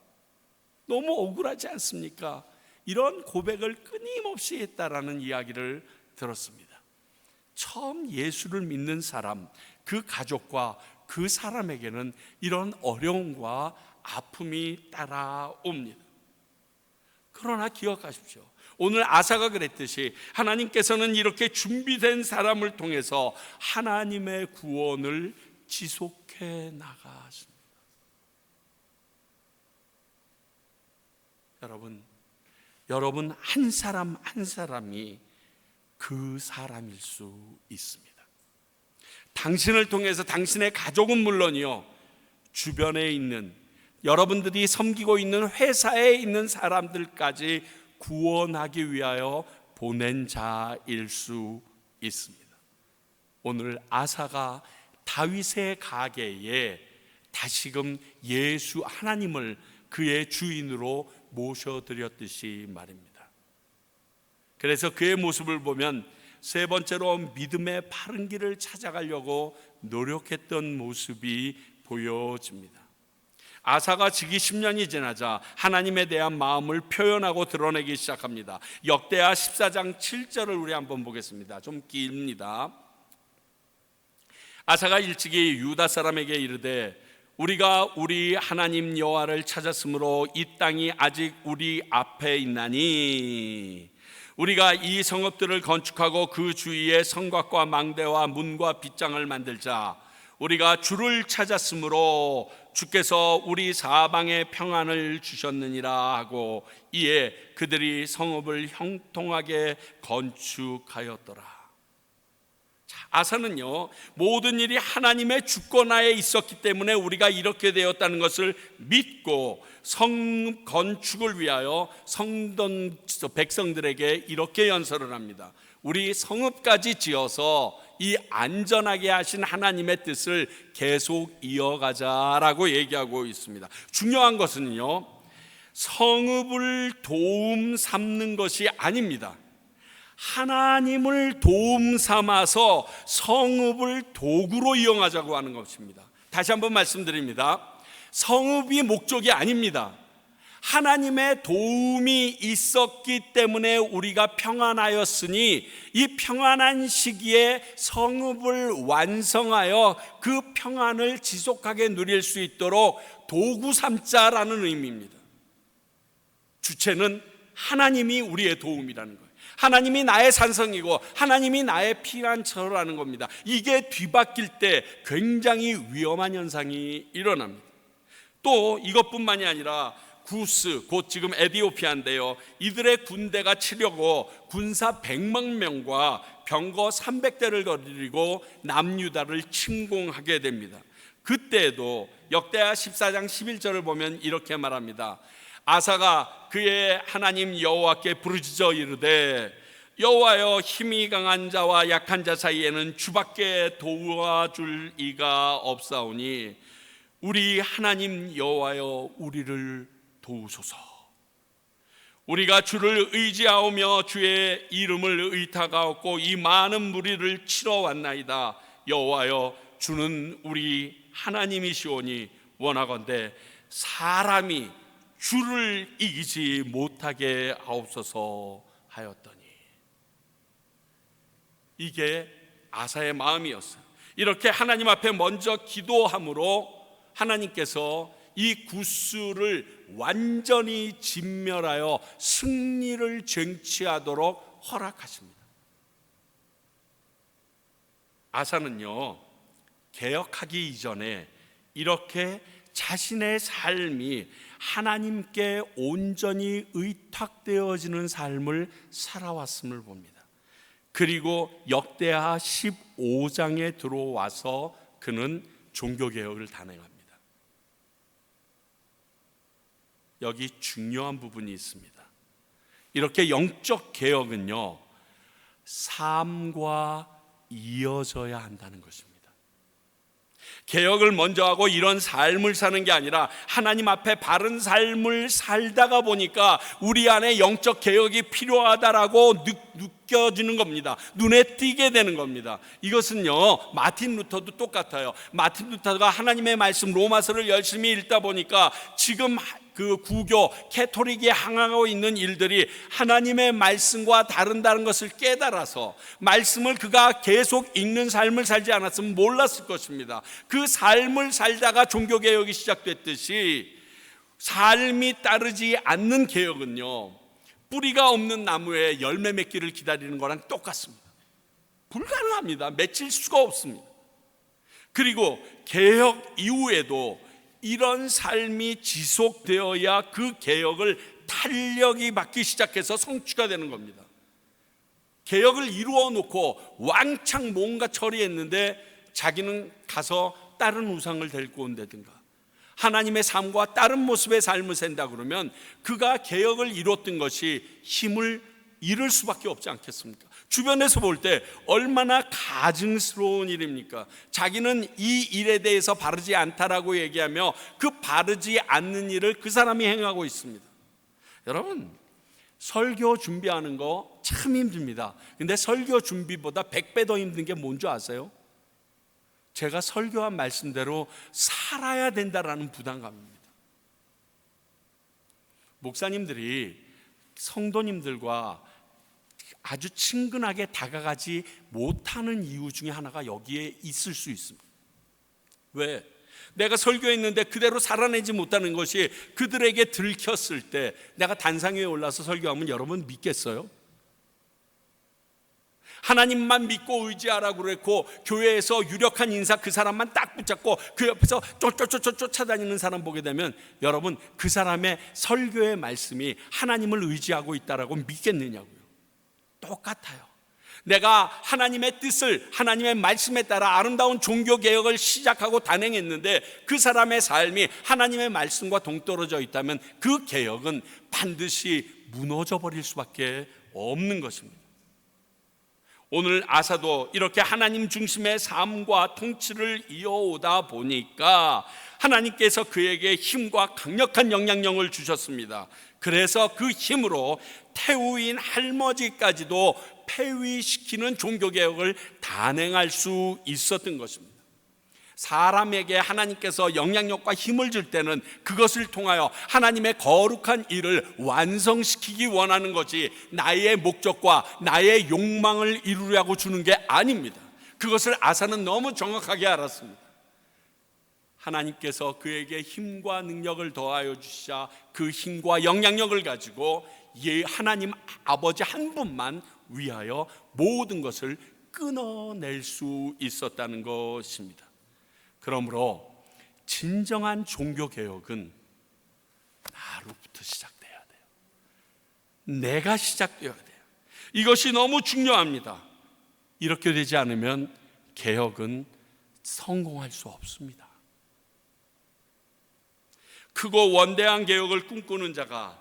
너무 억울하지 않습니까? 이런 고백을 끊임없이 했다라는 이야기를 들었습니다. 처음 예수를 믿는 사람, 그 가족과 그 사람에게는 이런 어려움과 아픔이 따라옵니다. 그러나 기억하십시오. 오늘 아사가 그랬듯이 하나님께서는 이렇게 준비된 사람을 통해서 하나님의 구원을 지속해 나가십니다. 여러분 한 사람 한 사람이 그 사람일 수 있습니다. 당신을 통해서 당신의 가족은 물론이요, 주변에 있는 여러분들이 섬기고 있는 회사에 있는 사람들까지 구원하기 위하여 보낸 자일 수 있습니다. 오늘 아사가 다윗의 가게에 다시금 예수 하나님을 그의 주인으로 모셔드렸듯이 말입니다. 그래서 그의 모습을 보면 세 번째로 믿음의 바른 길을 찾아가려고 노력했던 모습이 보여집니다. 아사가 즉위 10년이 지나자 하나님에 대한 마음을 표현하고 드러내기 시작합니다. 역대하 14장 7절을 우리 한번 보겠습니다. 좀 깁니다. 아사가 일찍이 유다 사람에게 이르되 우리가 우리 하나님 여호와를 찾았으므로 이 땅이 아직 우리 앞에 있나니 우리가 이 성읍들을 건축하고 그 주위에 성곽과 망대와 문과 빗장을 만들자. 우리가 주를 찾았으므로 주께서 우리 사방에 평안을 주셨느니라 하고 이에 그들이 성읍을 형통하게 건축하였더라. 아사는요, 모든 일이 하나님의 주권하에 있었기 때문에 우리가 이렇게 되었다는 것을 믿고 성 건축을 위하여 성전 백성들에게 이렇게 연설을 합니다. 우리 성읍까지 지어서 이 안전하게 하신 하나님의 뜻을 계속 이어가자라고 얘기하고 있습니다. 중요한 것은요, 성읍을 도움 삼는 것이 아닙니다. 하나님을 도움 삼아서 성읍을 도구로 이용하자고 하는 것입니다. 다시 한번 말씀드립니다. 성읍이 목적이 아닙니다. 하나님의 도움이 있었기 때문에 우리가 평안하였으니 이 평안한 시기에 성읍을 완성하여 그 평안을 지속하게 누릴 수 있도록 도구 삼자라는 의미입니다. 주체는 하나님이 우리의 도움이라는 거예요. 하나님이 나의 산성이고 하나님이 나의 피난처라는 겁니다. 이게 뒤바뀔 때 굉장히 위험한 현상이 일어납니다. 또 이것뿐만이 아니라 구스, 곧 지금 에디오피아인데요, 이들의 군대가 치려고 군사 100만 명과 병거 300대를 거느리고 남유다를 침공하게 됩니다. 그때도 역대하 14장 11절을 보면 이렇게 말합니다. 아사가 그의 하나님 여호와께 부르짖어 이르되 여호와여, 힘이 강한 자와 약한 자 사이에는 주밖에 도와줄 이가 없사오니 우리 하나님 여호와여, 우리를 도우소서. 우리가 주를 의지하오며 주의 이름을 의탁하옵고 이 많은 무리를 치러 왔나이다. 여호와여, 주는 우리 하나님이시오니 원하건대 사람이 주를 이기지 못하게 하옵소서 하였더니, 이게 아사의 마음이었어요. 이렇게 하나님 앞에 먼저 기도함으로 하나님께서 이 구스를 완전히 진멸하여 승리를 쟁취하도록 허락하십니다. 아사는요, 개혁하기 이전에 이렇게 자신의 삶이 하나님께 온전히 의탁되어지는 삶을 살아왔음을 봅니다. 그리고 역대하 15장에 들어와서 그는 종교개혁을 단행합니다. 여기 중요한 부분이 있습니다. 이렇게 영적 개혁은요, 삶과 이어져야 한다는 것입니다. 개혁을 먼저 하고 이런 삶을 사는 게 아니라 하나님 앞에 바른 삶을 살다가 보니까 우리 안에 영적 개혁이 필요하다라고 느껴지는 겁니다. 눈에 띄게 되는 겁니다. 이것은요, 마틴 루터도 똑같아요. 마틴 루터가 하나님의 말씀 로마서를 열심히 읽다 보니까 지금 그 구교 캐토릭이 항하고 있는 일들이 하나님의 말씀과 다른다는 것을 깨달아서 말씀을 그가 계속 읽는 삶을 살지 않았으면 몰랐을 것입니다. 그 삶을 살다가 종교개혁이 시작됐듯이 삶이 따르지 않는 개혁은요, 뿌리가 없는 나무에 열매 맺기를 기다리는 거랑 똑같습니다. 불가능합니다. 맺힐 수가 없습니다. 그리고 개혁 이후에도 이런 삶이 지속되어야 그 개혁을 탄력이 받기 시작해서 성취가 되는 겁니다. 개혁을 이루어 놓고 왕창 뭔가 처리했는데 자기는 가서 다른 우상을 데리고 온다든가 하나님의 삶과 다른 모습의 삶을 산다 그러면 그가 개혁을 이뤘던 것이 힘을 잃을 수밖에 없지 않겠습니까? 주변에서 볼 때 얼마나 가증스러운 일입니까? 자기는 이 일에 대해서 바르지 않다라고 얘기하며 그 바르지 않는 일을 그 사람이 행하고 있습니다. 여러분, 설교 준비하는 거 참 힘듭니다. 근데 설교 준비보다 100배 더 힘든 게 뭔지 아세요? 제가 설교한 말씀대로 살아야 된다라는 부담감입니다. 목사님들이 성도님들과 아주 친근하게 다가가지 못하는 이유 중에 하나가 여기에 있을 수 있습니다. 왜? 내가 설교했는데 그대로 살아내지 못하는 것이 그들에게 들켰을 때 내가 단상 위에 올라서 설교하면 여러분 믿겠어요? 하나님만 믿고 의지하라고 그랬고, 교회에서 유력한 인사 그 사람만 딱 붙잡고 그 옆에서 쫓아다니는 사람 보게 되면 여러분, 그 사람의 설교의 말씀이 하나님을 의지하고 있다라고 믿겠느냐고요. 똑같아요. 내가 하나님의 뜻을, 하나님의 말씀에 따라 아름다운 종교개혁을 시작하고 단행했는데 그 사람의 삶이 하나님의 말씀과 동떨어져 있다면 그 개혁은 반드시 무너져 버릴 수밖에 없는 것입니다. 오늘 아사도 이렇게 하나님 중심의 삶과 통치를 이어오다 보니까 하나님께서 그에게 힘과 강력한 영향력을 주셨습니다. 그래서 그 힘으로 태우인 할머니까지도 폐위시키는 종교개혁을 단행할 수 있었던 것입니다. 사람에게 하나님께서 영향력과 힘을 줄 때는 그것을 통하여 하나님의 거룩한 일을 완성시키기 원하는 거지, 나의 목적과 나의 욕망을 이루려고 주는 게 아닙니다. 그것을 아사는 너무 정확하게 알았습니다. 하나님께서 그에게 힘과 능력을 더하여 주시자 그 힘과 영향력을 가지고 하나님 아버지 한 분만 위하여 모든 것을 끊어낼 수 있었다는 것입니다. 그러므로 진정한 종교개혁은 나로부터 시작돼야 돼요. 내가 시작되어야 돼요. 이것이 너무 중요합니다. 이렇게 되지 않으면 개혁은 성공할 수 없습니다. 크고 원대한 개혁을 꿈꾸는 자가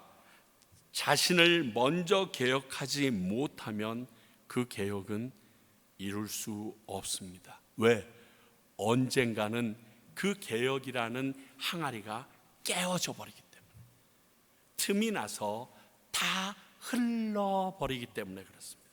자신을 먼저 개혁하지 못하면 그 개혁은 이룰 수 없습니다. 왜? 언젠가는 그 개혁이라는 항아리가 깨어져 버리기 때문에, 틈이 나서 다 흘러버리기 때문에 그렇습니다.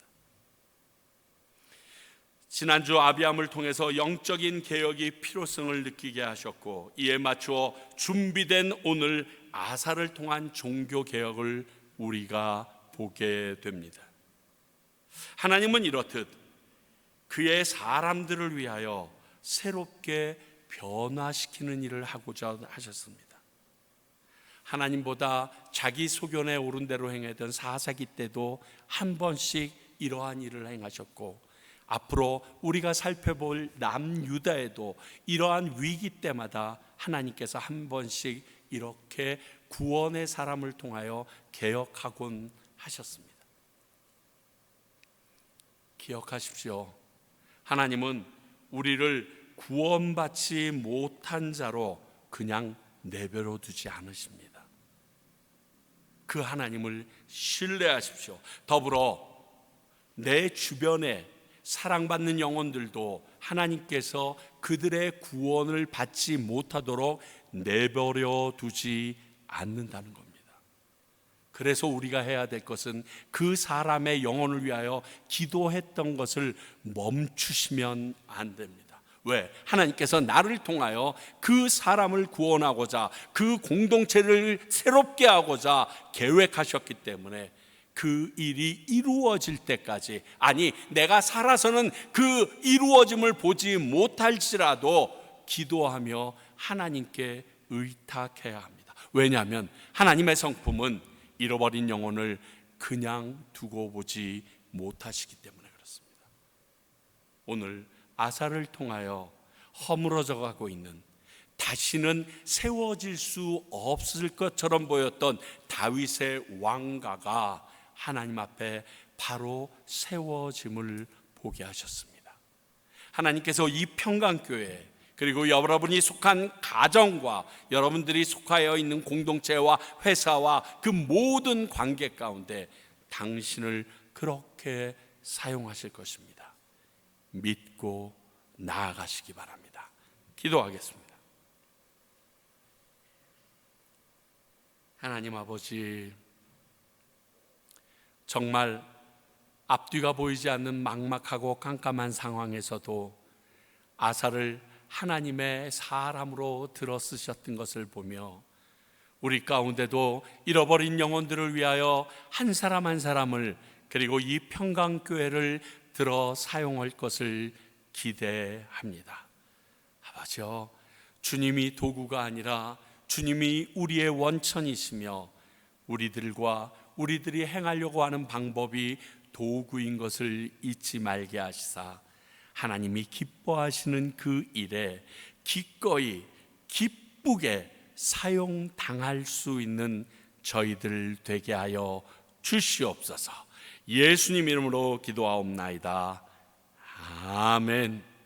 지난주 아비함을 통해서 영적인 개혁이 필요성을 느끼게 하셨고, 이에 맞추어 준비된 오늘 아사를 통한 종교 개혁을 우리가 보게 됩니다. 하나님은 이렇듯 그의 사람들을 위하여 새롭게 변화시키는 일을 하고자 하셨습니다. 하나님보다 자기 소견에 오른 대로 행하던 사사기 때도 한 번씩 이러한 일을 행하셨고, 앞으로 우리가 살펴볼 남유다에도 이러한 위기 때마다 하나님께서 한 번씩 이렇게 구원의 사람을 통하여 개혁하곤 하셨습니다. 기억하십시오. 하나님은 우리를 구원받지 못한 자로 그냥 내버려 두지 않으십니다. 그 하나님을 신뢰하십시오. 더불어 내 주변에 사랑받는 영혼들도 하나님께서 그들의 구원을 받지 못하도록 내버려 두지 않는다는 겁니다. 그래서 우리가 해야 될 것은 그 사람의 영혼을 위하여 기도했던 것을 멈추시면 안 됩니다. 왜? 하나님께서 나를 통하여 그 사람을 구원하고자, 그 공동체를 새롭게 하고자 계획하셨기 때문에 그 일이 이루어질 때까지, 아니 내가 살아서는 그 이루어짐을 보지 못할지라도 기도하며 하나님께 의탁해야 합니다. 왜냐하면 하나님의 성품은 잃어버린 영혼을 그냥 두고 보지 못하시기 때문에 그렇습니다. 오늘 아사를 통하여 허물어져 가고 있는, 다시는 세워질 수 없을 것처럼 보였던 다윗의 왕가가 하나님 앞에 바로 세워짐을 보게 하셨습니다. 하나님께서 이 평강교회, 그리고 여러분이 속한 가정과 여러분들이 속하여 있는 공동체와 회사와 그 모든 관계 가운데 당신을 그렇게 사용하실 것입니다. 믿고 나아가시기 바랍니다. 기도하겠습니다. 하나님 아버지, 정말 앞뒤가 보이지 않는 막막하고 깜깜한 상황에서도 아사를 하나님의 사람으로 들어 쓰셨던 것을 보며 우리 가운데도 잃어버린 영혼들을 위하여 한 사람 한 사람을, 그리고 이 평강교회를 들어 사용할 것을 기대합니다. 아버지요, 주님이 도구가 아니라 주님이 우리의 원천이시며 우리들과 우리들이 행하려고 하는 방법이 도구인 것을 잊지 말게 하시사 하나님이 기뻐하시는 그 일에 기꺼이 기쁘게 사용당할 수 있는 저희들 되게 하여 주시옵소서. 예수님 이름으로 기도하옵나이다. 아멘.